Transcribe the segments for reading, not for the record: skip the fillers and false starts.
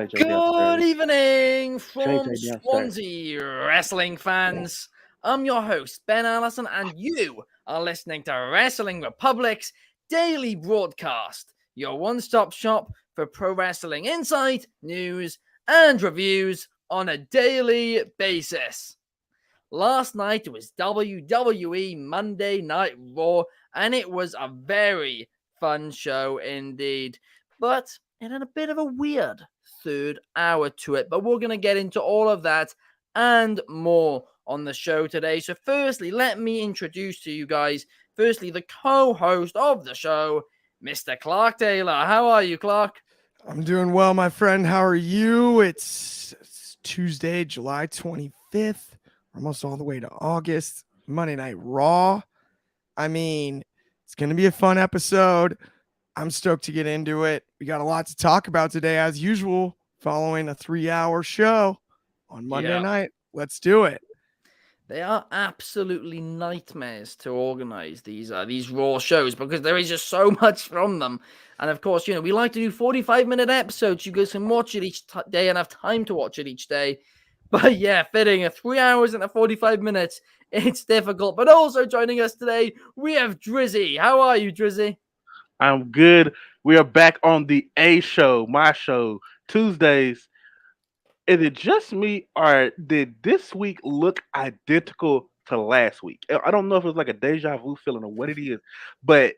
Good evening from JJ downstairs. Swansea, wrestling fans. I'm your host, Ben Allison, and you are listening to Wrestling Republic's daily broadcast, your one-stop shop for pro wrestling insight, news, and reviews on a daily basis. Last night was WWE Monday Night Raw, and it was a very fun show indeed. But it had a bit of a weird third hour to it. But we're going to get into all of that and more on the show today. So firstly, let me introduce to you guys, the co-host of the show, Mr. Clark Taylor. How are you, Clark? I'm doing well, my friend. How are you? It's Tuesday, July 25th. Almost all the way to August. Monday Night Raw. I mean, it's going to be a fun episode. I'm stoked to get into it. We got a lot to talk about today, as usual, following a 3-hour show on Monday night. Let's do it. They are absolutely nightmares to organize these Raw shows because there is just so much from them. And of course, we like to do 45-minute episodes. You guys can watch it each day and have time to watch it each day. But yeah, fitting a 3 hours and a 45 minutes, it's difficult. But also joining us today, we have Dryzzy. How are you, Dryzzy? I'm good. We are back on the A show, my show, Tuesdays. Is it just me, or did this week look identical to last week? I don't know if it was like a deja vu feeling or what it is, but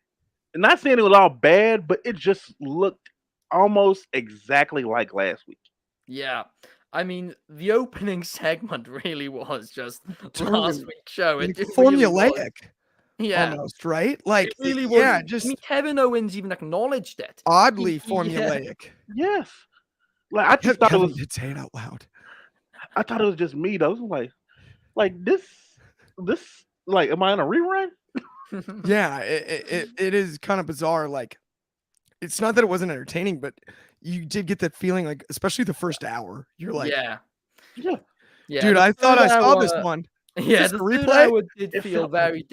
not saying it was all bad, but it just looked almost exactly like last week. Yeah. I mean, the opening segment really was just last week's show. It formulaic. Really yeah. Almost, right? Like, it really was. Yeah, just. I mean, Kevin Owens even acknowledged it. Oddly formulaic. Yes. Like, I just thought Kevin it was. did say it out loud. I thought it was just me, though. It was like this, like, am I in a rerun? Yeah, it is kind of bizarre. Like, it's not that it wasn't entertaining, but you did get that feeling, like, especially the first hour. You're like, yeah. Dude, I thought I saw this one. Yeah, the third hour did feel very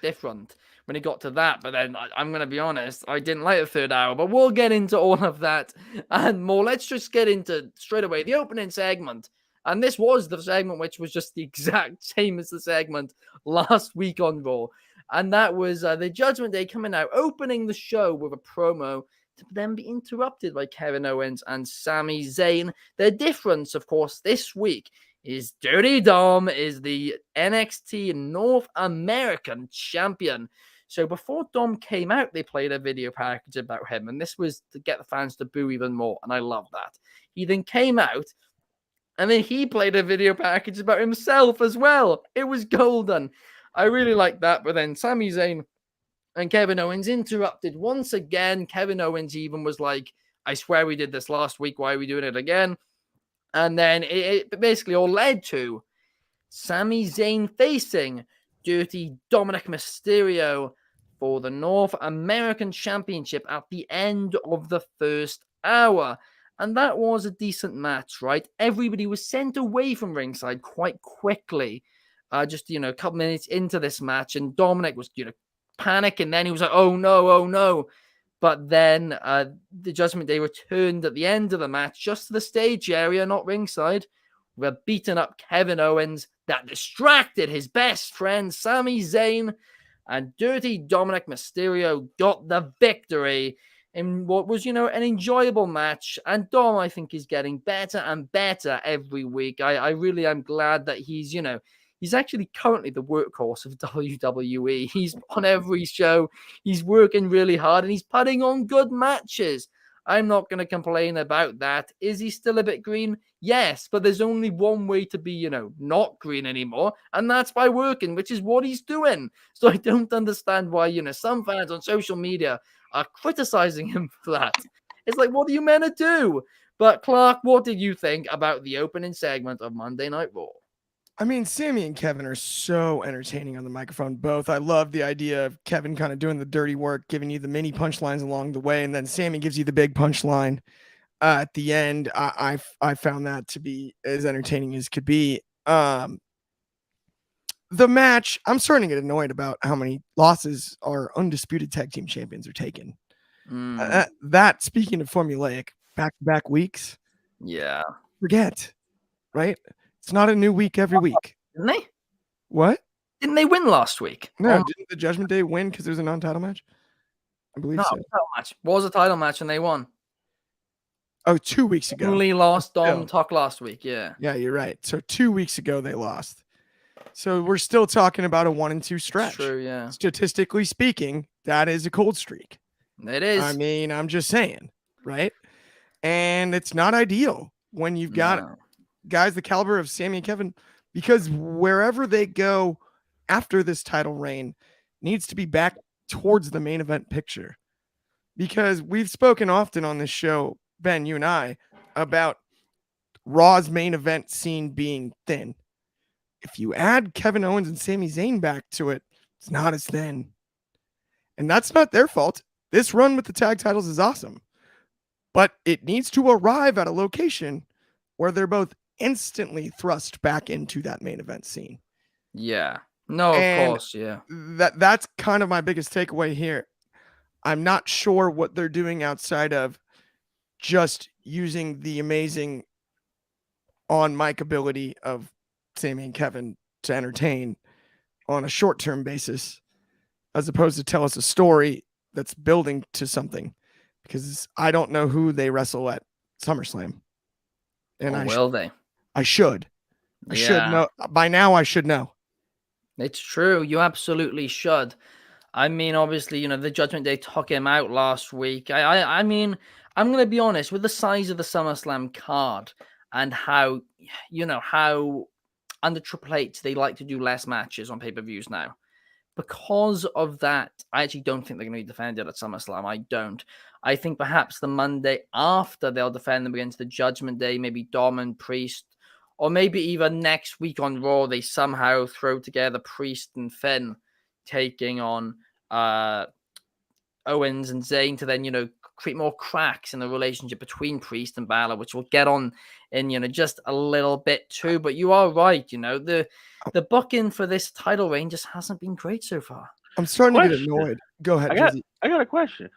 different when it got to that. But then I'm going to be honest, I didn't like the third hour. But we'll get into all of that and more. Let's just get into straight away the opening segment. And this was the segment which was just the exact same as the segment last week on Raw. And that was the Judgment Day coming out, opening the show with a promo to then be interrupted by Kevin Owens and Sami Zayn. The difference, of course, this week is Dirty Dom is the NXT North American champion. So before Dom came out, they played a video package about him, and this was to get the fans to boo even more, and I love that. He then came out, and then he played a video package about himself as well. It was golden. I really like that, but then Sami Zayn and Kevin Owens interrupted once again. Kevin Owens even was like, I swear we did this last week. Why are we doing it again? And then it basically all led to Sami Zayn facing Dirty Dominic Mysterio for the North American Championship at the end of the first hour. And that was a decent match, right? Everybody was sent away from ringside quite quickly. Just, a couple minutes into this match. And Dominic was, panicking. Then he was like, oh no. But then the Judgment Day returned at the end of the match, just to the stage area, not ringside, with a beaten up Kevin Owens that distracted his best friend, Sami Zayn, and Dirty Dominic Mysterio got the victory in what was, an enjoyable match. And Dom, I think, is getting better and better every week. I really am glad that he's, he's actually currently the workhorse of WWE. He's on every show. He's working really hard and he's putting on good matches. I'm not going to complain about that. Is he still a bit green? Yes, but there's only one way to be, not green anymore, and that's by working, which is what he's doing. So I don't understand why, some fans on social media are criticizing him for that. It's like, what are you meant to do? But Clark, what did you think about the opening segment of Monday Night Raw? I mean, Sami and Kevin are so entertaining on the microphone, both. I love the idea of Kevin kind of doing the dirty work, giving you the mini punchlines along the way, and then Sami gives you the big punchline at the end. I found that to be as entertaining as could be. The match, I'm starting to get annoyed about how many losses our undisputed tag team champions are taking. That, speaking of formulaic, back-to-back weeks, Yeah. Forget, right? It's not a new week every week. Didn't they? What? Didn't they win last week? No, didn't the Judgment Day win because there's a non-title match? I believe No, so. title match. What was a title match and they won? Oh, 2 weeks ago. Only lost Still. Dom Talk last week. Yeah. Yeah, you're right. So 2 weeks ago they lost. So we're still talking about a 1-2 stretch. True, yeah. Statistically speaking, that is a cold streak. It is. I mean, I'm just saying, right? And it's not ideal when you've got guys the caliber of Sammy and Kevin, because wherever they go after this title reign needs to be back towards the main event picture. Because we've spoken often on this show, Ben, you and I, about Raw's main event scene being thin. If you add Kevin Owens and Sami Zayn back to it, it's not as thin. And that's not their fault. This run with the tag titles is awesome. But it needs to arrive at a location where they're both instantly thrust back into that main event scene. Yeah. No, of course, yeah. That's kind of my biggest takeaway here. I'm not sure what they're doing outside of just using the amazing on-mic ability of Sami and Kevin to entertain on a short-term basis, as opposed to tell us a story that's building to something. Because I don't know who they wrestle at SummerSlam. And will they? I should. I should know. By now, I should know. It's true. You absolutely should. I mean, obviously, the Judgment Day took him out last week. I mean, I'm going to be honest, with the size of the SummerSlam card and how, how under Triple H, they like to do less matches on pay-per-views now. Because of that, I actually don't think they're going to be defended at SummerSlam. I don't. I think perhaps the Monday after they'll defend them against the Judgment Day, maybe Dom and Priest, or maybe even next week on Raw, they somehow throw together Priest and Finn taking on Owens and Zayn to then, create more cracks in the relationship between Priest and Balor, which we'll get on in, just a little bit too. But you are right, the booking for this title reign just hasn't been great so far. I'm starting to get annoyed. Go ahead, Dryzzy. I got a question.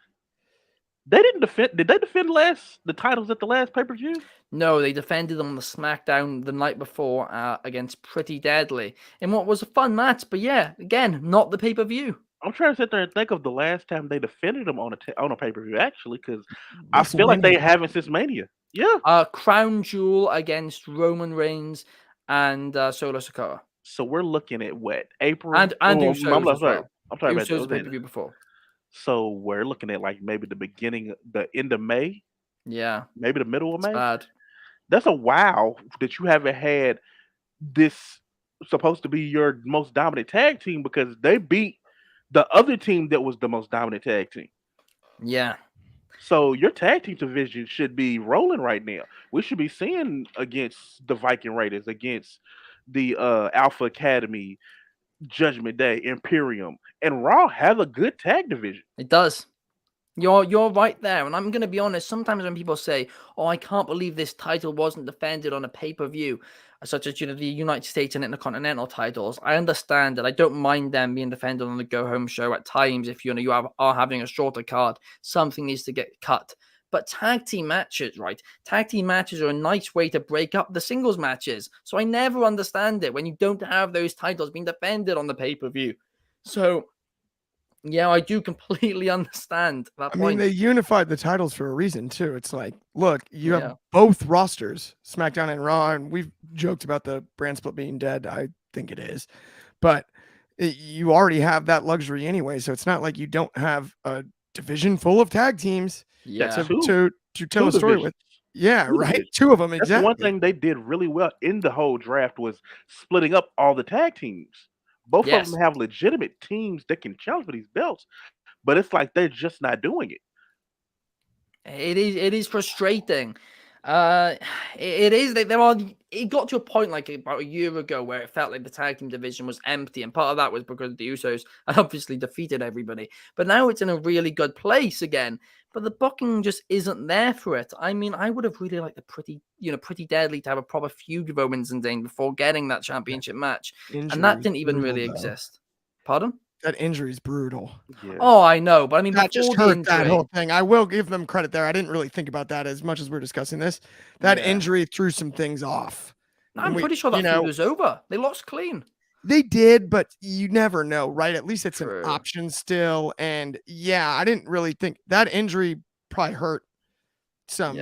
They didn't defend. Did they defend the titles at the last pay-per-view? No, they defended them on the SmackDown the night before against Pretty Deadly in what was a fun match. But yeah, again, not the pay-per-view. I'm trying to sit there and think of the last time they defended them on a pay-per-view, actually, because I feel like they haven't since Mania. Yeah. Crown Jewel against Roman Reigns and Solo Sikoa. So we're looking at what, April? And Usos as well. I'm talking about Usos pay-per-view before. So we're looking at like maybe the end of May. Yeah. Maybe the middle of May. Bad. That's a wow that you haven't had this supposed to be your most dominant tag team, because they beat the other team that was the most dominant tag team. Yeah. So your tag team division should be rolling right now. We should be seeing against the Viking Raiders, against the Alpha Academy, Judgment Day, Imperium, and Raw have a good tag division. It does. You're right there. And I'm going to be honest, sometimes when people say, oh, I can't believe this title wasn't defended on a pay-per-view, such as, the United States and Intercontinental titles, I understand that. I don't mind them being defended on the go-home show at times. If, you are having a shorter card, something needs to get cut. But tag team matches, right? Tag team matches are a nice way to break up the singles matches. So I never understand it when you don't have those titles being defended on the pay-per-view. So, yeah, I do completely understand that point. I mean, they unified the titles for a reason, too. It's like, look, you have both rosters, SmackDown and Raw, and we've joked about the brand split being dead. I think it is. But you already have that luxury anyway, so it's not like you don't have a division full of tag teams to tell a story with. Yeah, right? Two of them, That's exactly. one thing they did really well in the whole draft was splitting up all the tag teams. Both of them have legitimate teams that can challenge for these belts, but it's like they're just not doing it. It is frustrating. It is. It got to a point like about a year ago where it felt like the tag team division was empty, and part of that was because the Usos had obviously defeated everybody. But now it's in a really good place again. But the booking just isn't there for it. I mean, I would have really liked the Pretty Deadly to have a proper feud with Owens and Zayn before getting that championship match, and that didn't even really exist. Pardon? That injury is brutal. Yeah. Oh, I know, but I mean, That before just the hurt injury, that whole thing. I will give them credit there. I didn't really think about that as much as we're discussing this. That Yeah. injury threw some things off. I'm pretty sure that feud was over. They lost clean. They did, but you never know, right? At least it's True. an option still. And yeah, I didn't really think that injury probably hurt some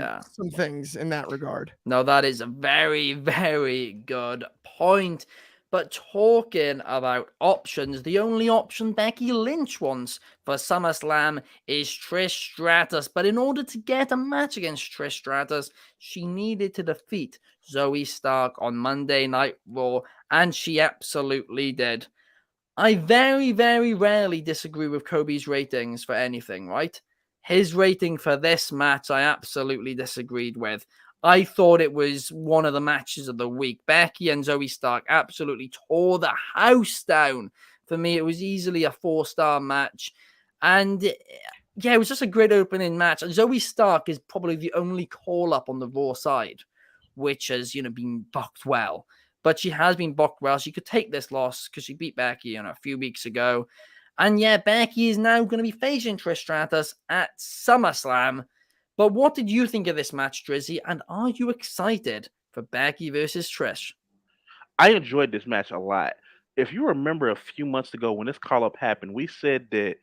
things in that regard. No, that is a very, very good point. But talking about options, the only option Becky Lynch wants for SummerSlam is Trish Stratus. But in order to get a match against Trish Stratus, she needed to defeat Zoe Stark on Monday Night Raw, and she absolutely did. I very, very rarely disagree with Kobe's ratings for anything, right? His rating for this match, I absolutely disagreed with. I thought it was one of the matches of the week. Becky and Zoe Stark absolutely tore the house down. For me, it was easily a 4-star match. And yeah, it was just a great opening match. Zoe Stark is probably the only call-up on the Raw side, which has, been booked well. But she has been booked well. She could take this loss because she beat Becky, a few weeks ago. And yeah, Becky is now going to be facing Trish Stratus at SummerSlam. But what did you think of this match, Drizzy? And are you excited for Becky versus Trish? I enjoyed this match a lot. If you remember a few months ago when this call up happened, we said that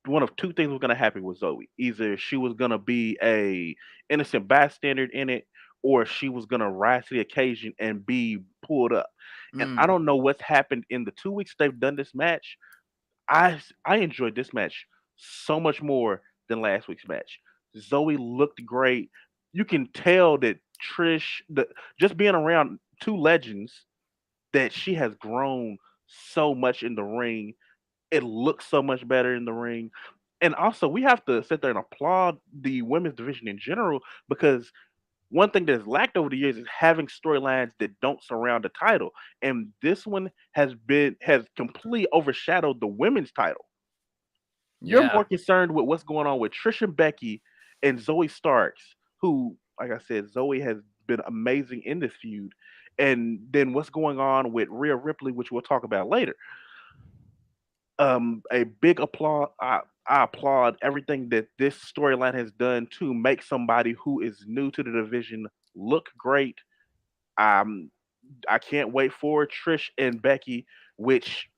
one of two things was going to happen with Zoe. Either she was going to be a innocent bystander in it, or she was going to rise to the occasion and be pulled up. And I don't know what's happened in the 2 weeks they've done this match. I enjoyed this match so much more than last week's match. Zoe looked great. You can tell that just being around two legends, that she has grown so much in the ring. It looks so much better in the ring. And also, we have to sit there and applaud the women's division in general, because one thing that's lacked over the years is having storylines that don't surround the title. And this one has completely overshadowed the women's title. You're more concerned with what's going on with Trish and Becky and Zoe Starks, who, like I said, Zoe has been amazing in this feud. And then what's going on with Rhea Ripley, which we'll talk about later. A big applaud. I applaud everything that this storyline has done to make somebody who is new to the division look great. Um, I can't wait for Trish and Becky, which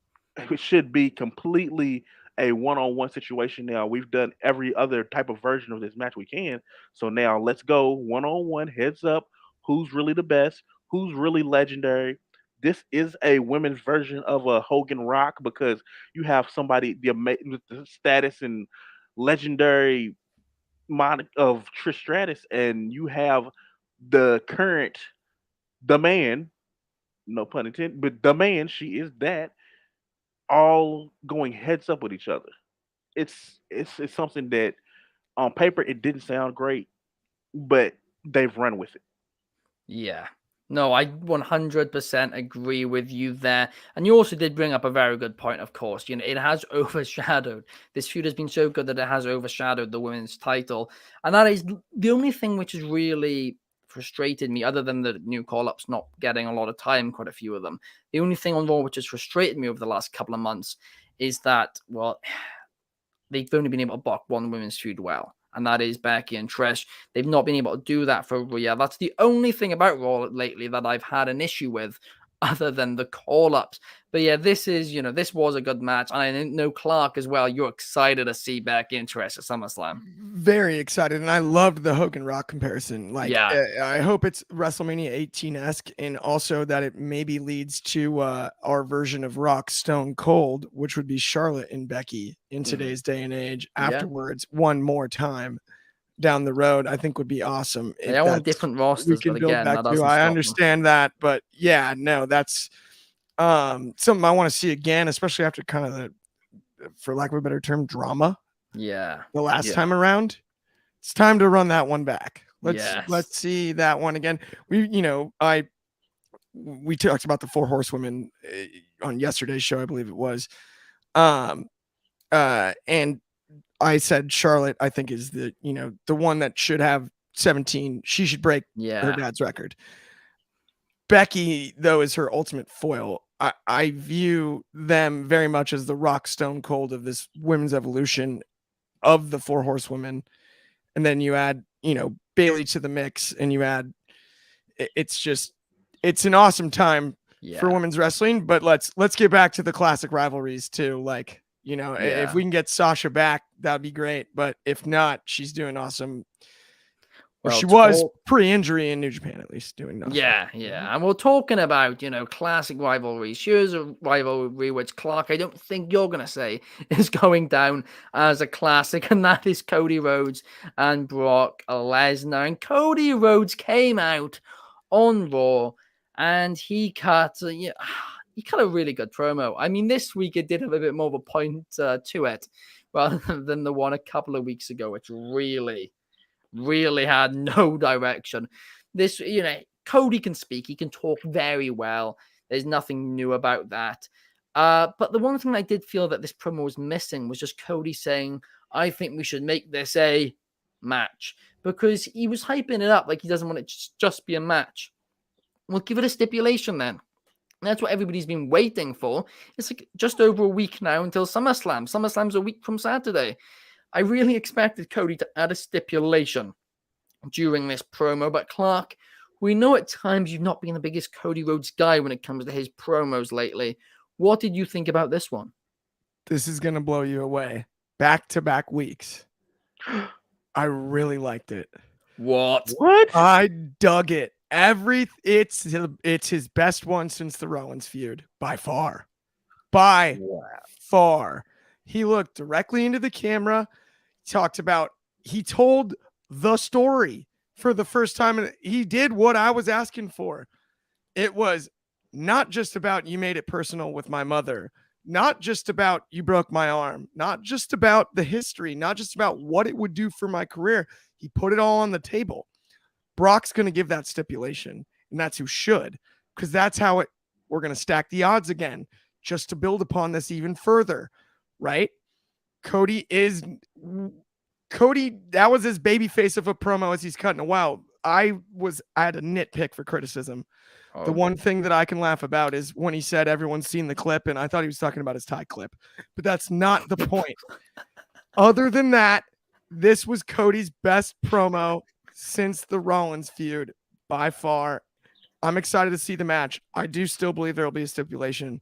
should be completely a one-on-one situation. Now we've done every other type of version of this match we can, so now let's go one-on-one, heads up. Who's really the best? Who's really legendary? This is a women's version of a Hogan Rock, because you have somebody with the status and legendary of Trish Stratus, and you have the current the man, no pun intended, but the man, she is that, all going heads up with each other. It's something that on paper it didn't sound great, but they've run with it. Yeah. No, I 100% agree with you there. And you also did bring up a very good point, of course. It has overshadowed. This feud has been so good that it has overshadowed the women's title. And that is the only thing which has really frustrated me, other than the new call-ups not getting a lot of time, quite a few of them. The only thing on Raw which has frustrated me over the last couple of months is that, well, they've only been able to book one women's feud well, and that is Becky and Trish. They've not been able to do that for Rhea. That's the only thing about Raw lately that I've had an issue with, other than the call-ups. But yeah, this was a good match. And I know, Clark, as well, you're excited to see Becky and Trish at SummerSlam. Very excited, and I loved the Hogan Rock comparison. I hope it's WrestleMania 18-esque, and also that it maybe leads to our version of Rock Stone Cold, which would be Charlotte and Becky in today's day and age. Afterwards, one more time down the road, I think would be awesome. They all want different rosters, but again, that doesn't I understand that, but yeah, no, that's something I want to see again, especially after kind of the, for lack of a better term, drama. Yeah. The last time around, it's time to run that one back. Let's see that one again. We talked about the 4 horsewomen on yesterday's show, I believe it was. And I said Charlotte, I think, is the one that should have 17. She should break her dad's record. Becky, though, is her ultimate foil. I view them very much as the rock stone cold of this women's evolution of the 4 horsewomen. And then you add, Bailey to the mix, and you add, it's an awesome time for women's wrestling. But let's get back to the classic rivalries too. Like, if we can get Sasha back, that'd be great. But if not, she's doing awesome. Well, she was pre-injury in New Japan, at least, doing nothing. Yeah. And we're talking about, classic rivalries. Here's a rivalry which, Clark, I don't think you're going to say is going down as a classic, and that is Cody Rhodes and Brock Lesnar. And Cody Rhodes came out on Raw, and he cut a really good promo. I mean, this week it did have a bit more of a point to it, rather than the one a couple of weeks ago, which really had no direction. This, Cody can speak. He can talk very well. There's nothing new about that. But the one thing I did feel that this promo was missing was just Cody saying, I think we should make this a match, because he was hyping it up like he doesn't want it to just be a match. We'll give it a stipulation then. And that's what everybody's been waiting for. It's like just over a week now until SummerSlam. SummerSlam's a week from Saturday. I really expected Cody to add a stipulation during this promo, but Clark, we know at times you've not been the biggest Cody Rhodes guy when it comes to his promos lately. What did you think about this one? This is going to blow you away. Back-to-back weeks. I really liked it. What? I dug it. It's his best one since the Rollins feud, by far. Far. He looked directly into the camera. He told the story for the first time, and he did what I was asking for. It was not just about you made it personal with my mother, not just about you broke my arm, not just about the history, not just about what it would do for my career. He put it all on the table. Brock's going to give that stipulation, and that's who should, because that's how we're going to stack the odds again, just to build upon this even further, right? Cody, that was his baby face of a promo as he's cutting a wow. I had a nitpick for criticism. The one thing that I can laugh about is when he said everyone's seen the clip, and I thought he was talking about his tie clip, but that's not the point. Other than that, this was Cody's best promo since the Rollins feud by far. I'm excited to see the match. I do still believe there will be a stipulation,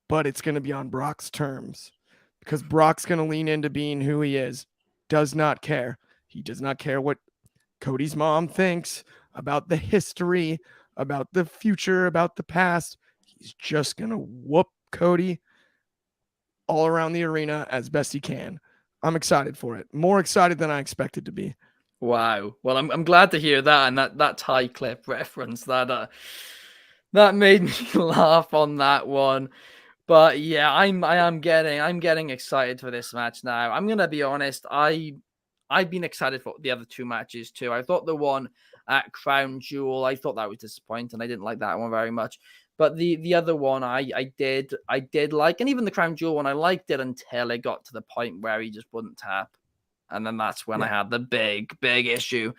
but it's going to be on Brock's terms, because Brock's going to lean into being who he is. Does not care. He does not care what Cody's mom thinks about the history, about the future, about the past. He's just going to whoop Cody all around the arena as best he can. I'm excited for it. More excited than I expected to be. Wow. Well, I'm glad to hear that, and that tie clip reference that made me laugh on that one. But yeah, I'm getting excited for this match now. I'm gonna be honest. I've been excited for the other two matches too. I thought the one at Crown Jewel, I thought that was disappointing. I didn't like that one very much. But the other one I did like, and even the Crown Jewel one, I liked it until it got to the point where he just wouldn't tap. And then that's when I had the big issue.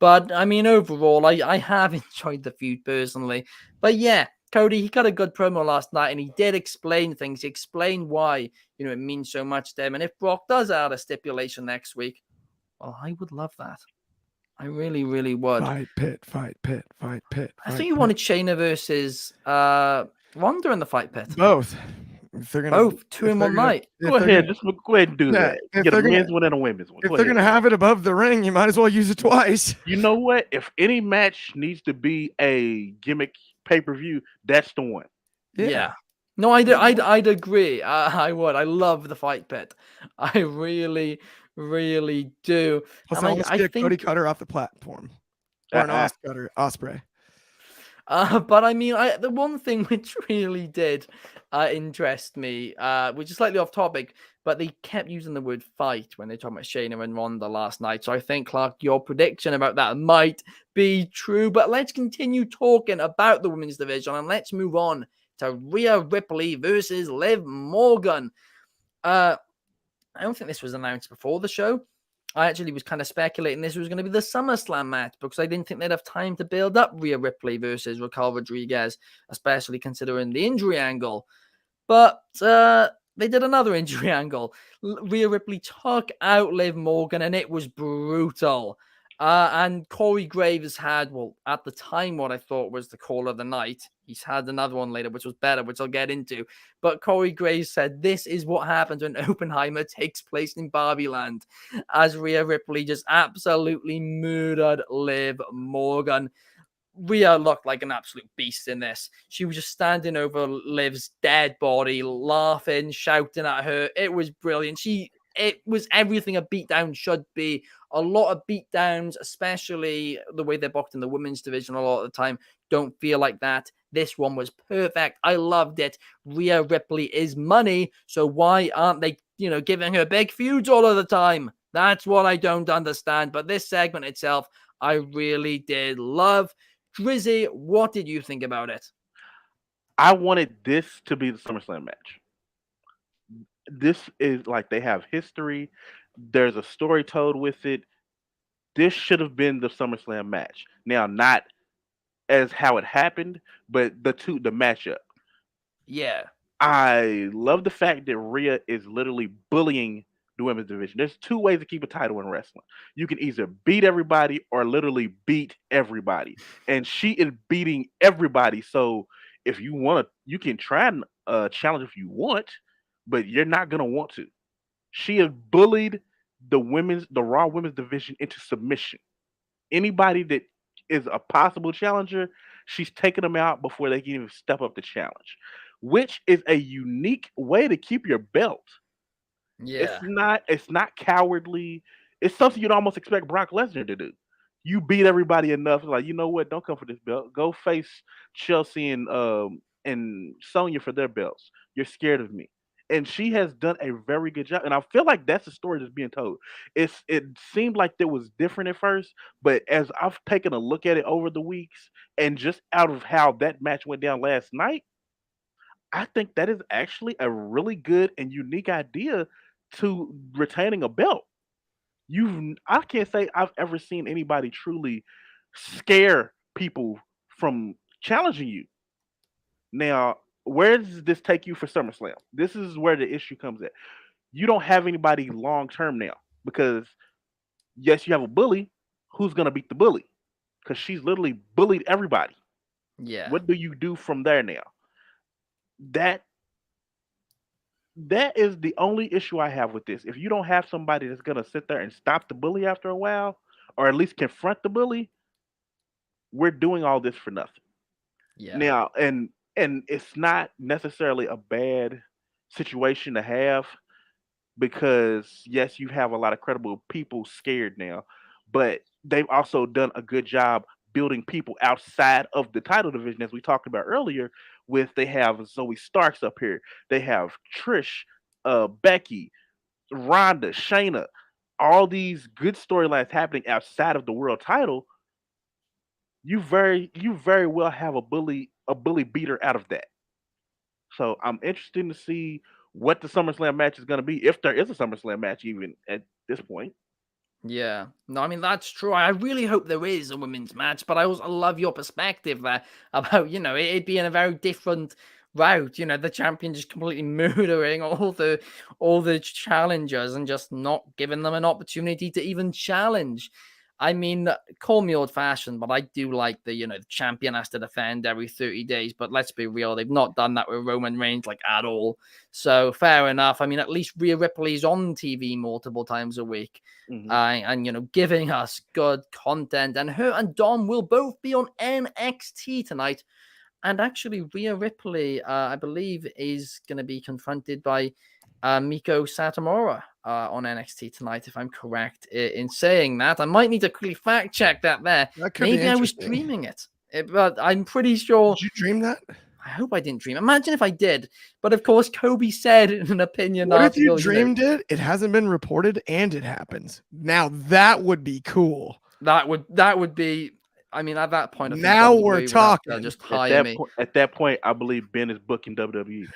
But I mean, overall, I have enjoyed the feud personally. But yeah, Cody, he got a good promo last night, and he did explain things. He explained why, it means so much to him. And if Brock does add a stipulation next week, well, I would love that. I really, really would. Fight pit. I think you wanted Shayna versus Ronda in the fight pit. Both. Both 2 in one night. Go ahead and do that. Get a men's one and a women's one. If they're gonna have it above the ring, you might as well use it twice. You know what? If any match needs to be a gimmick pay-per-view, that's the one. Yeah. No, I'd agree. I would. I love the fight pit. I really, really do. Plus, I think Cody Cutter off the platform, or an Osprey. But I mean, the one thing which really did interest me, which is slightly off topic, but they kept using the word fight when they talked about Shayna and Ronda last night. So I think, Clark, your prediction about that might be true. But let's continue talking about the women's division, and let's move on to Rhea Ripley versus Liv Morgan. I don't think this was announced before the show, I actually was kind of speculating this was going to be the SummerSlam match because I didn't think they'd have time to build up Rhea Ripley versus Raquel Rodriguez, especially considering the injury angle. But they did another injury angle. Rhea Ripley took out Liv Morgan, and it was brutal. And Corey Graves had, well, at the time, what I thought was the call of the night. He's had another one later, which was better, which I'll get into. But Corey Graves said, this is what happens when Oppenheimer takes place in Barbie Land, as Rhea Ripley just absolutely murdered Liv Morgan. Rhea looked like an absolute beast in this. She was just standing over Liv's dead body, laughing, shouting at her. It was brilliant. It was everything a beatdown should be. A lot of beatdowns, especially the way they're booked in the women's division a lot of the time, don't feel like that. This one was perfect. I loved it. Rhea Ripley is money, so why aren't they, giving her big feuds all of the time? That's what I don't understand. But this segment itself, I really did love. Dryzzy, what did you think about it? I wanted this to be the SummerSlam match. This is like they have history. There's a story told with it. This should have been the SummerSlam match. Now, not as how it happened, but the matchup. Yeah. I love the fact that Rhea is literally bullying the women's division. There's two ways to keep a title in wrestling. You can either beat everybody or literally beat everybody. And she is beating everybody. So if you want to, you can try and challenge if you want, but you're not going to want to. She has bullied the Raw women's division into submission. Anybody that is a possible challenger, she's taking them out before they can even step up the challenge, which is a unique way to keep your belt. Yeah. It's not cowardly. It's something you'd almost expect Brock Lesnar to do. You beat everybody enough, like, you know what? Don't come for this belt. Go face Chelsea and Sonya for their belts. You're scared of me. And she has done a very good job. And I feel like that's the story that's being told. It seemed like it was different at first, but as I've taken a look at it over the weeks, and just out of how that match went down last night, I think that is actually a really good and unique idea to retaining a belt. I can't say I've ever seen anybody truly scare people from challenging you. Now, where does this take you for SummerSlam? This is where the issue comes at. You don't have anybody long term now because yes, you have a bully. Who's gonna beat the bully? Because she's literally bullied everybody. Yeah. What do you do from there now? That that is the only issue I have with this. If you don't have somebody that's gonna sit there and stop the bully after a while, or at least confront the bully, we're doing all this for nothing. Yeah. Now, and it's not necessarily a bad situation to have because yes, you have a lot of credible people scared now, but they've also done a good job building people outside of the title division, as we talked about earlier. With they have Zoe Starks up here, they have Trish, Becky, Ronda, Shayna, all these good storylines happening outside of the world title. You very well have a bully beater out of that. So I'm interested to see what the SummerSlam match is going to be, if there is a SummerSlam match even at this point. Yeah. No, I mean, that's true. I really hope there is a women's match, but I also love your perspective there about, it being a very different route, the champion just completely murdering all the challengers and just not giving them an opportunity to even challenge. I mean, call me old fashioned, but I do like the champion has to defend every 30 days. But let's be real, they've not done that with Roman Reigns like at all. So fair enough. I mean, at least Rhea Ripley's on TV multiple times a week. Mhm. And giving us good content. And her and Dom will both be on NXT tonight. And actually, Rhea Ripley, I believe, is going to be confronted by Miko Satomura on NXT tonight, if I'm correct in saying that. I might need to quickly fact check that there. That could Maybe be I was interesting. dreaming it, but I'm pretty sure. Did you dream that? I hope I didn't dream. Imagine if I did. But of course, Kobe said in an opinion What if article, you dreamed it? It hasn't been reported and it happens. Now that would be cool. that would be. I mean, at that point, I think Now WWE we're would have to talking. just hire me. At that point, I believe Ben is booking WWE.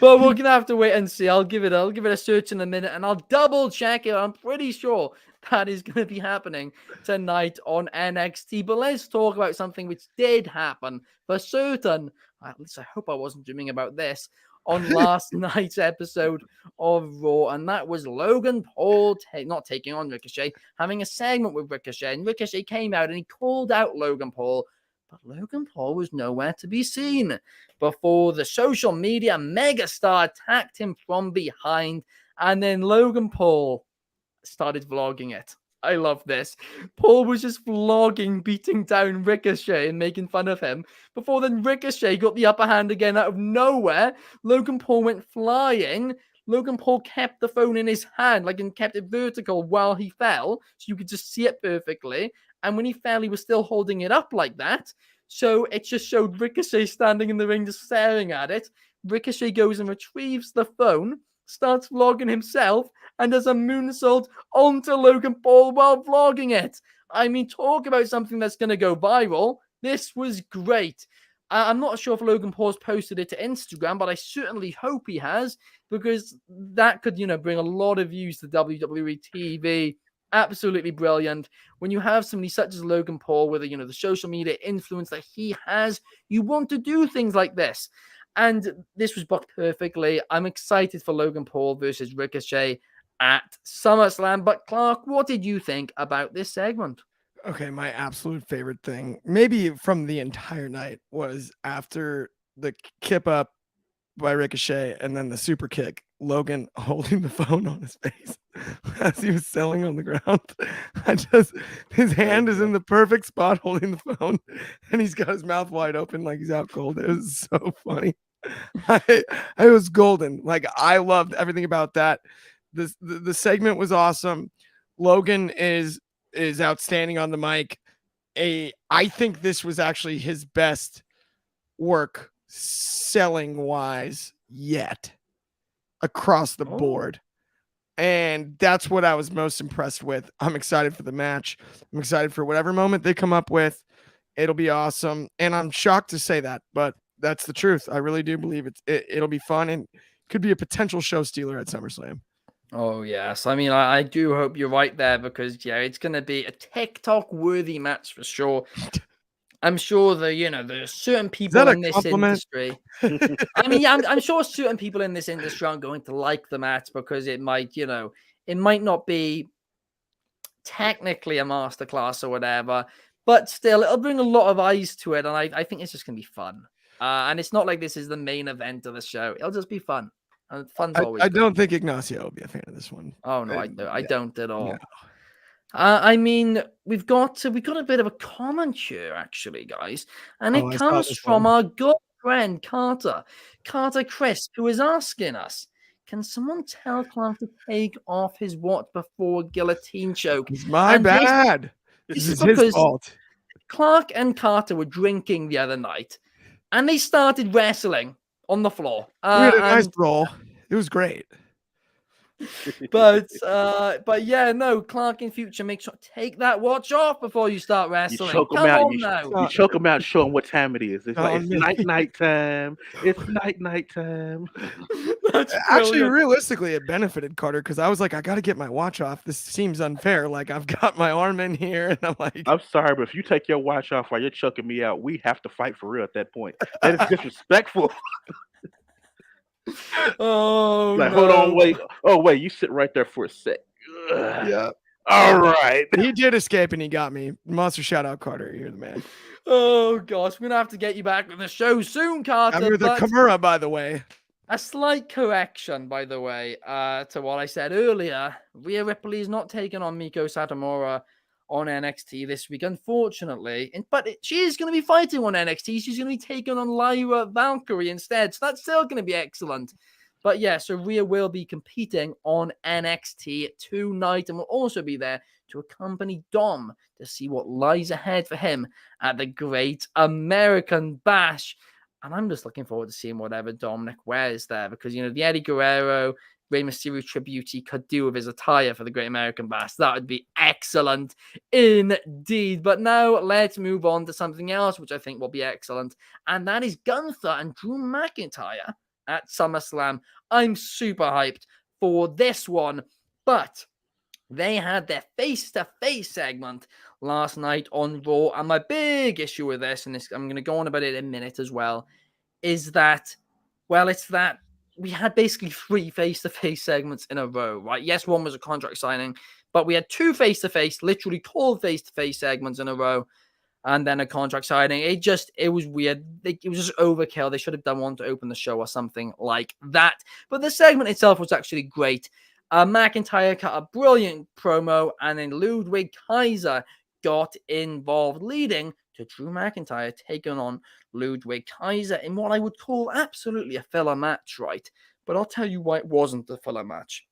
But we're gonna have to wait and see. I'll give it a search in a minute, and I'll double check it. I'm pretty sure that is gonna be happening tonight on NXT. But let's talk about something which did happen for certain. At least I hope I wasn't dreaming about this on last night's episode of Raw, and that was Logan Paul not taking on Ricochet, having a segment with Ricochet, and Ricochet came out and he called out Logan Paul, but Logan Paul was nowhere to be seen before the social media megastar attacked him from behind, and then Logan Paul started vlogging it. I love this. Paul was just vlogging, beating down Ricochet and making fun of him. Before then, Ricochet got the upper hand again out of nowhere. Logan Paul went flying. Logan Paul kept the phone in his hand, and kept it vertical while he fell, so you could just see it perfectly. And when he fell, he was still holding it up like that. So it just showed Ricochet standing in the ring, just staring at it. Ricochet goes and retrieves the phone, starts vlogging himself, and does a moonsault onto Logan Paul while vlogging it. I mean, talk about something that's going to go viral. This was great. I'm not sure if Logan Paul's posted it to Instagram, but I certainly hope he has, because that could, bring a lot of views to WWE TV. Absolutely brilliant. When you have somebody such as Logan Paul with the social media influence that he has, you want to do things like this. And this was booked perfectly. I'm excited for Logan Paul versus Ricochet at SummerSlam. But Clark, what did you think about this segment? Okay, my absolute favorite thing, maybe from the entire night, was after the kip up by Ricochet and then the super kick, Logan holding the phone on his face as he was selling on the ground. His hand is in the perfect spot holding the phone, and he's got his mouth wide open like he's out cold. It was so funny. It was golden. I loved everything about that. The segment was awesome. Logan is outstanding on the mic. I think this was actually his best work selling wise yet across the board. And that's what I was most impressed with. I'm excited for the match. I'm excited for whatever moment they come up with. It'll be awesome. And I'm shocked to say that, but that's the truth. I really do believe it'll be fun and could be a potential show stealer at SummerSlam. Oh, yes. I mean, I do hope you're right there, because, it's going to be a TikTok-worthy match for sure. I'm sure there's certain people in this industry. I mean, I'm sure certain people in this industry aren't going to like the match because it might, it might not be technically a masterclass or whatever, but still, it'll bring a lot of eyes to it, and I think it's just going to be fun. And it's not like this is the main event of the show. It'll just be fun. And fun's always I good. don't think Ignacio will be a fan of this one. Oh, no, I don't at all. No. I mean, we've got a bit of a comment here, actually, guys, and it comes from our good friend Carter Crisp, who is asking us, can someone tell Clark to take off his watch before a guillotine choke? It's my bad. This is his fault. Clark and Carter were drinking the other night, and they started wrestling on the floor. We had a nice brawl. It was great. But yeah, no, Clark, in future, make sure take that watch off before you start wrestling. You choke him out. You choke him out, show him what time it is. It's it's night time. It's night time. Actually, realistically, it benefited Carter because I was like, I got to get my watch off. This seems unfair. I've got my arm in here, and I'm like, I'm sorry, but if you take your watch off while you're choking me out, we have to fight for real at that point. That is disrespectful. Oh, hold on, wait. Oh, wait, you sit right there for a sec. Ugh. Yeah. All right. He did escape and he got me. Monster shout out, Carter. You're the man. Oh gosh, we're gonna have to get you back on the show soon, Carter. I'm with the Kimura, by the way. A slight correction, by the way, to what I said earlier. Rhea Ripley is not taking on Miko Satomura on NXT this week, unfortunately. But she is going to be fighting on NXT. She's going to be taking on Lyra Valkyrie instead. So that's still going to be excellent. But yeah, so Rhea will be competing on NXT tonight and will also be there to accompany Dom to see what lies ahead for him at the Great American Bash. And I'm just looking forward to seeing whatever Dominic wears there, because, the Eddie Guerrero, Rey Mysterio tribute he could do with his attire for the Great American Bash. That would be excellent indeed. But now let's move on to something else, which I think will be excellent. And that is Gunther and Drew McIntyre at SummerSlam. I'm super hyped for this one, but they had their face-to-face segment last night on Raw, and my big issue with this, and I'm going to go on about it in a minute as well, is that, well, it's that we had basically 3 face-to-face segments in a row, right? Yes, one was a contract signing, but we had 2 face-to-face, literally called face-to-face segments in a row, and then a contract signing. It was weird. It was just overkill. They should have done one to open the show or something like that. But the segment itself was actually great. McIntyre cut a brilliant promo, and then Ludwig Kaiser got involved, leading to Drew McIntyre taking on Ludwig Kaiser in what I would call absolutely a filler match, right? But I'll tell you why it wasn't a filler match.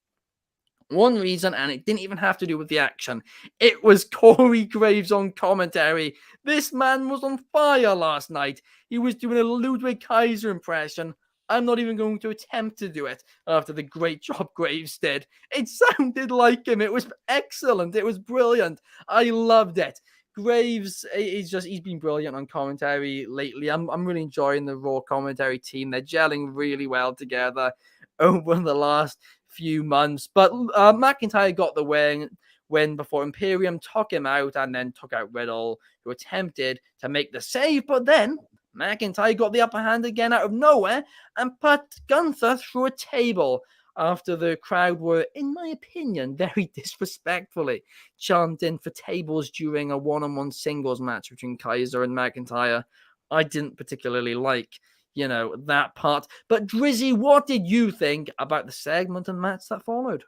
One reason, and it didn't even have to do with the action. It was Corey Graves on commentary. This man was on fire last night. He was doing a Ludwig Kaiser impression. I'm not even going to attempt to do it after the great job Graves did. It sounded like him. It was excellent. It was brilliant. I loved it. Graves, he's been brilliant on commentary lately. I'm really enjoying the Raw commentary team. They're gelling really well together over the last few months. But McIntyre got the win before Imperium took him out and then took out Riddle, who attempted to make the save. But then McIntyre got the upper hand again out of nowhere and put Gunther through a table after the crowd were, in my opinion, very disrespectfully chanting for tables during a one-on-one singles match between Kaiser and McIntyre. I didn't particularly like that part. But Dryzzy, what did you think about the segment and match that followed?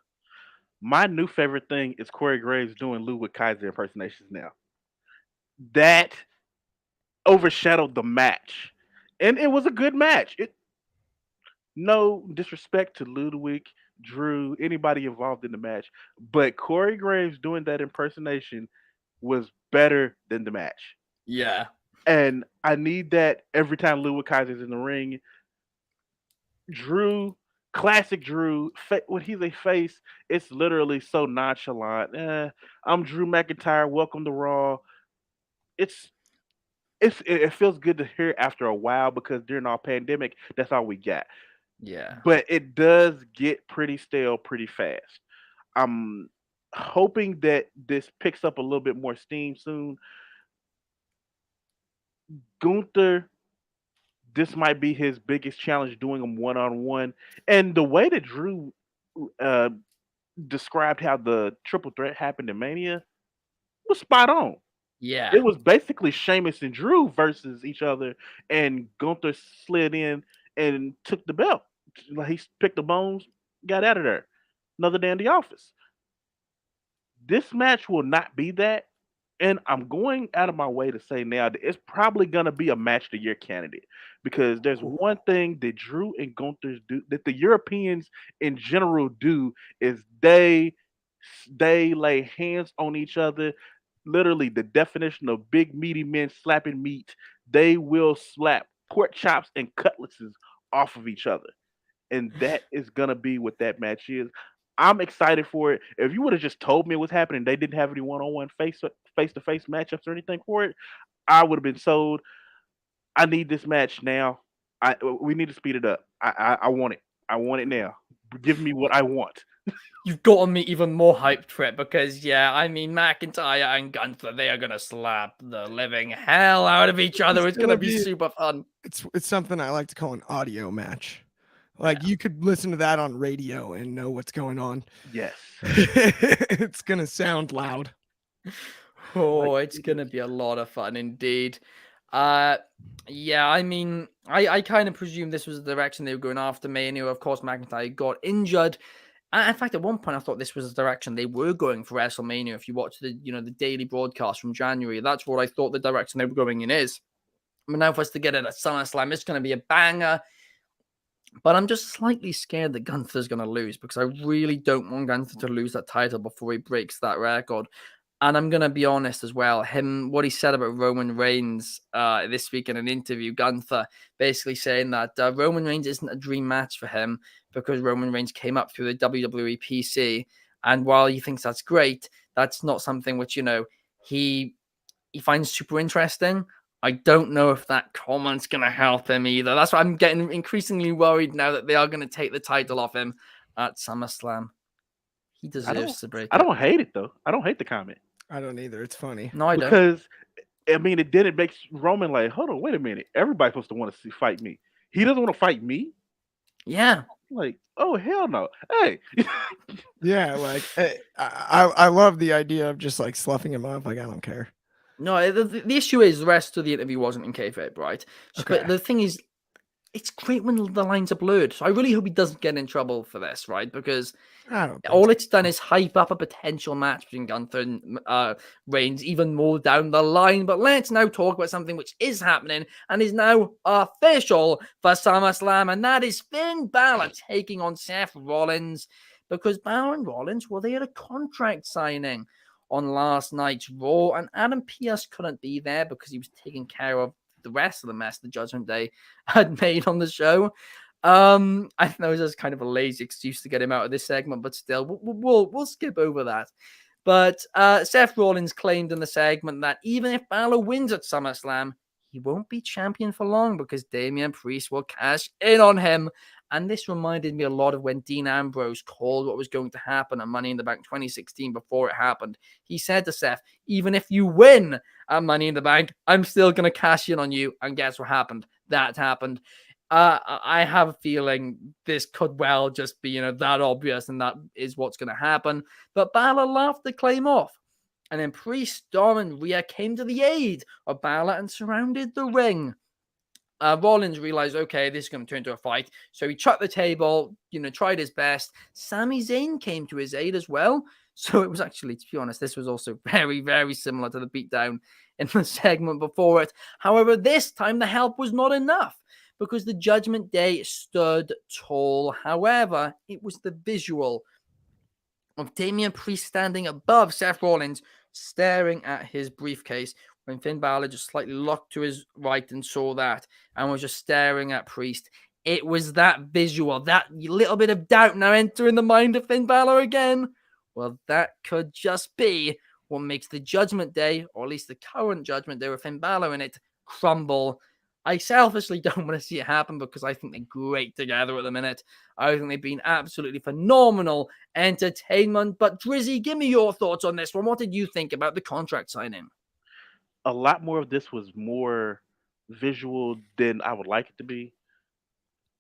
My new favorite thing is Corey Graves doing Ludwig Kaiser impersonations now. That overshadowed the match. And it was a good match. No disrespect to Ludwig, Drew, anybody involved in the match, but Corey Graves doing that impersonation was better than the match. Yeah. And I need that every time Ludwig Kaiser's in the ring. Drew, classic Drew, when he's a face, it's literally so nonchalant. I'm Drew McIntyre. Welcome to Raw. It's it feels good to hear after a while because during our pandemic, that's all we got. Yeah. But it does get pretty stale pretty fast. I'm hoping that this picks up a little bit more steam soon. Gunther, this might be his biggest challenge doing them one on one. And the way that Drew uh, described how the triple threat happened in Mania was spot on. Yeah. It was basically Sheamus and Drew versus each other, and Gunther slid in and took the belt. Like he picked the bones, got out of there. Another day in the office. This match will not be that. And I'm going out of my way to say now that it's probably going to be a match of the year candidate because there's one thing that Drew and Gunther do that the Europeans in general do is they lay hands on each other. Literally, the definition of big meaty men slapping meat. They will slap pork chops and cutlasses off of each other, and that is gonna be what that match is. I'm excited for it. If you would have just told me what's happening, they didn't have any one-on-one face to face matchups or anything for it, I would have been sold. I need this match now. We need to speed it up. I want it. I want it now. Give me what I want. You've gotten me even more hyped for it because, I mean, McIntyre and Gunther, they are going to slap the living hell out of each other. It's going to be super fun. It's something I like to call an audio match. Like you could listen to that on radio and know what's going on. Yes. It's going to sound loud. Oh, it's going to be a lot of fun indeed. I mean, I kind of presume this was the direction they were going after Mania. Of course, McIntyre got injured. In fact, at one point, I thought this was the direction they were going for WrestleMania. If you watch the daily broadcast from January, that's what I thought the direction they were going in is. I mean, now for us to get it at SummerSlam, it's going to be a banger. But I'm just slightly scared that Gunther's going to lose because I really don't want Gunther to lose that title before he breaks that record. And I'm going to be honest as well. What he said about Roman Reigns this week in an interview, Gunther basically saying that Roman Reigns isn't a dream match for him because Roman Reigns came up through the WWE PC. And while he thinks that's great, that's not something which, he finds super interesting. I don't know if that comment's going to help him either. That's why I'm getting increasingly worried now that they are going to take the title off him at SummerSlam. He deserves to break I it. don't hate it though. I don't hate the comment. I don't either. It's funny. No, I don't. Because I mean, it didn't make Roman like, hold on, wait a minute. Everybody's supposed to want to fight me. He doesn't want to fight me. Yeah. Like, oh hell no. Hey. Yeah, like I love the idea of just like sloughing him off. Like I don't care. No, the issue is the rest of the interview wasn't in kayfabe, right? Okay. But the thing is, it's great when the lines are blurred. So I really hope he doesn't get in trouble for this, right? Because I don't think all so. it's done is hype up a potential match between Gunther and Reigns even more down the line. But let's now talk about something which is happening and is now official for SummerSlam, and that is Finn Balor taking on Seth Rollins, because Balor and Rollins, well, they had a contract signing on last night's Raw, and Adam Pearce couldn't be there because he was taking care of the rest of the mess the Judgment Day had made on the show. I know it was kind of a lazy excuse to get him out of this segment, but still, we'll skip over that. But Seth Rollins claimed in the segment that even if Balor wins at SummerSlam, he won't be champion for long because Damian Priest will cash in on him. And this reminded me a lot of when Dean Ambrose called what was going to happen at Money in the Bank 2016 before it happened. He said to Seth, even if you win at Money in the Bank, I'm still going to cash in on you. And guess what happened? That happened. I have a feeling this could well just be, that obvious, and that is what's going to happen. But Balor laughed the claim off. And then Priest, Dom, and Rhea came to the aid of Balor and surrounded the ring. Rollins realized, okay, this is going to turn into a fight. So he chucked the table, tried his best. Sami Zayn came to his aid as well. So it was actually, to be honest, this was also very, very similar to the beatdown in the segment before it. However, this time the help was not enough because the Judgment Day stood tall. However, it was the visual of Damian Priest standing above Seth Rollins, staring at his briefcase, when Finn Balor just slightly looked to his right and saw that and was just staring at Priest. It was that visual, that little bit of doubt now entering the mind of Finn Balor again. Well, that could just be what makes the Judgment Day, or at least the current Judgment Day with Finn Balor in it, crumble. I selfishly don't want to see it happen because I think they're great together at the minute. I think they've been absolutely phenomenal entertainment. But Dryzzy, give me your thoughts on this one. What did you think about the contract signing? A lot more of this was more visual than I would like it to be.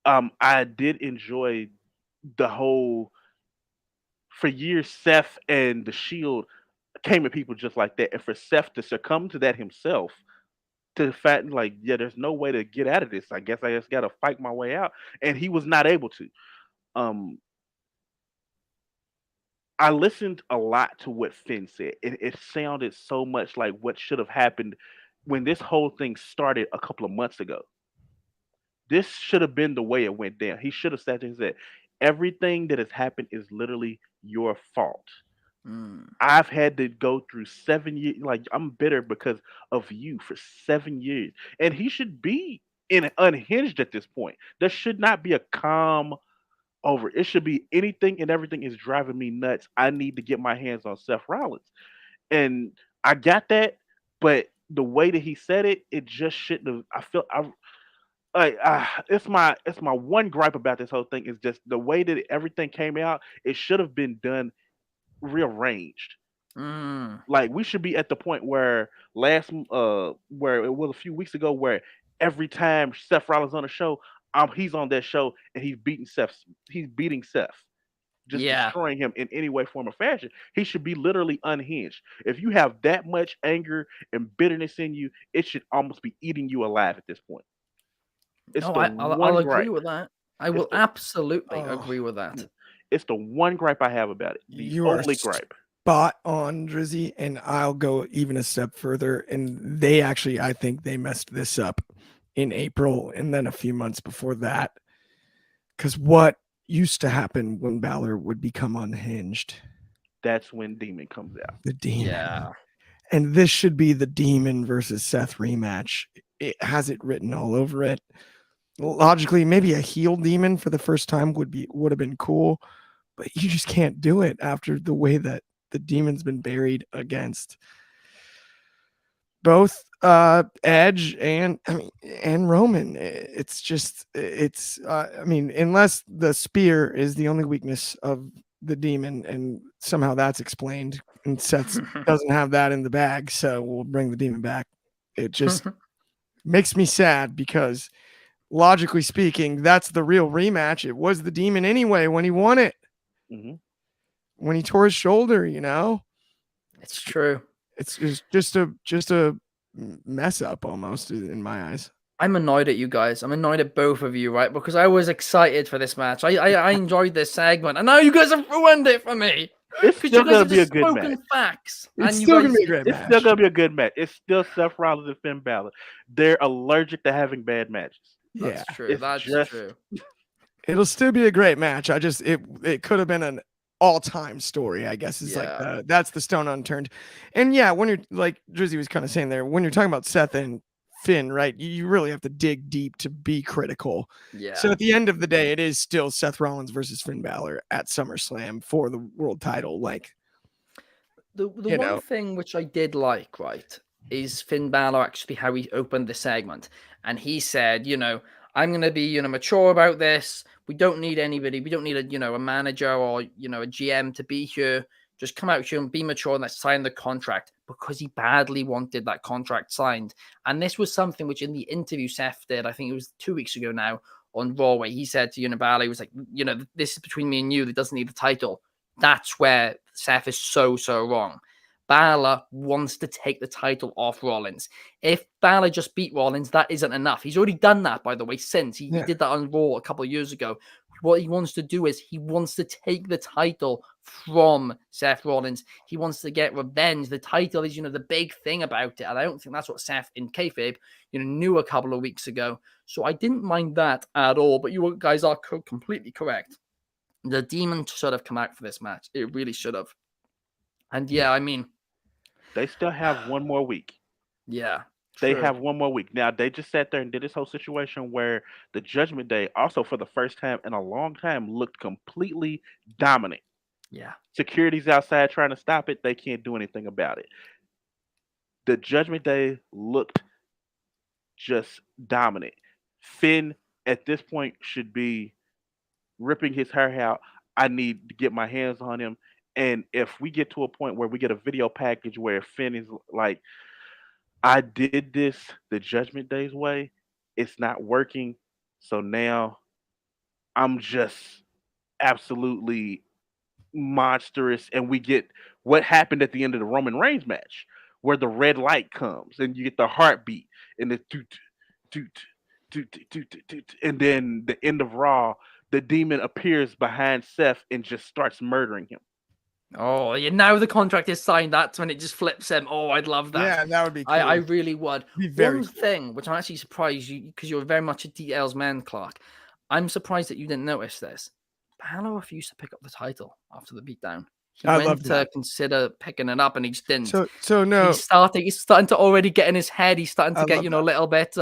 I did enjoy the whole, for years Seth and the Shield came at people just like that, and for Seth to succumb to that himself, to the fact like, yeah, there's no way to get out of this. I guess I just gotta fight my way out, and he was not able to. Um, I listened a lot to what Finn said. It sounded so much like what should have happened when this whole thing started a couple of months ago. This should have been the way it went down. He should have sat there and said, everything that has happened is literally your fault. I've had to go through 7 years. Like, I'm bitter because of you for 7 years. And he should be unhinged at this point. There should not be a calm over. It should be anything and everything is driving me nuts. I need to get my hands on Seth Rollins. And I got that, but the way that he said it, it just shouldn't have. It's my one gripe about this whole thing is just the way that everything came out. It should have been done rearranged. Like, we should be at the point where where it was a few weeks ago, where every time Seth Rollins on a show, he's on that show and he's beating Seth, just Yeah. destroying him in any way, form, or fashion. He should be literally unhinged. If you have that much anger and bitterness in you, it should almost be eating you alive at this point. It's No, the I'll one agree gripe. with that. I It's will the absolutely Oh, agree with that. it's the one gripe I have about it. The you are only gripe. spot on, Drizzy, and I'll go even a step further. And they actually, I think they messed this up in April and then a few months before that. Because what used to happen when Balor would become unhinged? That's when Demon comes out. The Demon. Yeah. And this should be the Demon versus Seth rematch. It has it written all over it. Logically, maybe a heel Demon for the first time would have been cool, but you just can't do it after the way that the Demon's been buried against both Edge and Roman. Unless the spear is the only weakness of the demon, and somehow that's explained, and Seth doesn't have that in the bag, so we'll bring the demon back. It just makes me sad because logically speaking, that's the real rematch. It was the demon anyway when he won it. Mm-hmm. When he tore his shoulder, It's true. It's just a mess up almost in my eyes. I'm annoyed at you guys. I'm annoyed at both of you, right? Because I was excited for this match. I enjoyed this segment, and now you guys have ruined it for me. It's still gonna be a good match. Facts. It's still gonna be a great match. It's still gonna be a good match. It's still Seth Rollins and Finn Balor. They're allergic to having bad matches. That's true. That's true. It'll still be a great match. It could have been an all-time story, I guess. That's the stone unturned. And yeah, when you're like Dryzzy was kind of saying there, when you're talking about Seth and Finn, right, you really have to dig deep to be critical. Yeah. So at the end of the day, it is still Seth Rollins versus Finn Balor at SummerSlam for the world title. Like the one thing which I did like, right, is Finn Balor actually how he opened the segment, and he said, I'm going to be, mature about this. We don't need anybody. We don't need a manager or, a GM to be here. Just come out here and be mature and let's sign the contract, because he badly wanted that contract signed. And this was something which in the interview Seth did, I think it was 2 weeks ago now on Raw, where he said to Balor, he was like, this is between me and you. That doesn't need the title. That's where Seth is so wrong. Balor wants to take the title off Rollins. If Balor just beat Rollins, that isn't enough. He's already done that, by the way, since. He did that on Raw a couple of years ago. What he wants to do is he wants to take the title from Seth Rollins. He wants to get revenge. The title is, the big thing about it. And I don't think that's what Seth in kayfabe, knew a couple of weeks ago. So I didn't mind that at all. But you guys are completely correct. The demon should have come out for this match. It really should have. And yeah, they still have one more week. Yeah. They have one more week. Now, they just sat there and did this whole situation where the Judgment Day, also for the first time in a long time, looked completely dominant. Yeah. Security's outside trying to stop it. They can't do anything about it. The Judgment Day looked just dominant. Finn, at this point, should be ripping his hair out. I need to get my hands on him. And if we get to a point where we get a video package where Finn is like, I did this the Judgment Day's way, it's not working. So now I'm just absolutely monstrous. And we get what happened at the end of the Roman Reigns match, where the red light comes and you get the heartbeat and the and then the end of Raw, the demon appears behind Seth and just starts murdering him. Oh, yeah, now the contract is signed. That's when it just flips him. Oh, I'd love that. Yeah, that would be cool. I really would. One thing, which I'm actually surprised you, because you're very much a details man, Clark. I'm surprised that you didn't notice this. Balor refused to pick up the title after the beatdown. He went to consider picking it up, and he just didn't. So no. He's starting to already get in his head. He's starting to get, a little bit.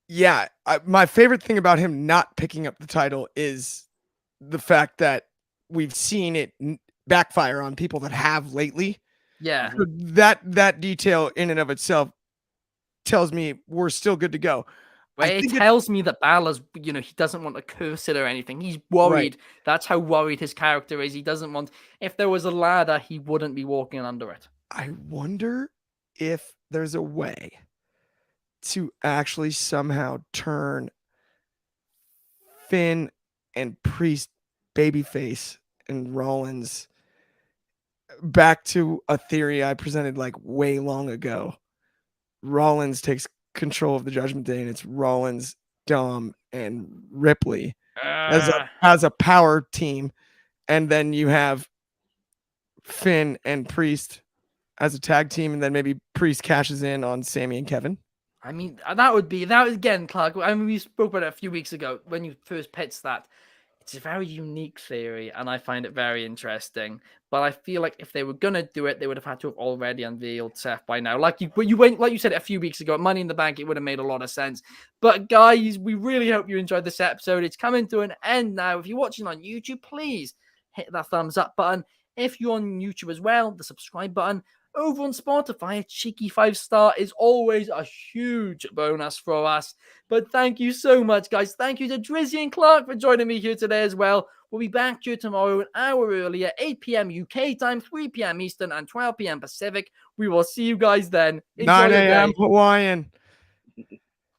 Yeah, my favorite thing about him not picking up the title is the fact that we've seen it backfire on people that have lately. Yeah. So that detail in and of itself tells me we're still good to go. Well, it tells me that Balor's, he doesn't want to curse it or anything. He's worried. Right. That's how worried his character is. He doesn't want, if there was a ladder, he wouldn't be walking under it. I wonder if there's a way to actually somehow turn Finn and Priest babyface and Rollins back to a theory I presented like way long ago. Rollins takes control of the Judgment Day, and it's Rollins, Dom, and Ripley as a power team, and then you have Finn and Priest as a tag team, and then maybe Priest cashes in on Sami and Kevin. That would again, Clark. We spoke about it a few weeks ago when you first pitched that. It's a very unique theory, and I find it very interesting. But I feel like if they were gonna do it, they would have had to have already unveiled Seth by now. Like you said a few weeks ago, Money in the Bank, it would have made a lot of sense. But guys, we really hope you enjoyed this episode. It's coming to an end now. If you're watching on YouTube, please hit that thumbs up button. If you're on YouTube as well, the subscribe button. over on Spotify, a cheeky 5-star is always a huge bonus for us. But thank you so much, guys. Thank you to Dryzzy and Clark for joining me here today as well. We'll be back here tomorrow an hour earlier, 8 p.m. UK time, 3 p.m. Eastern, and 12 p.m. Pacific. We will see you guys then. Enjoy 9 your a.m. day. Hawaiian.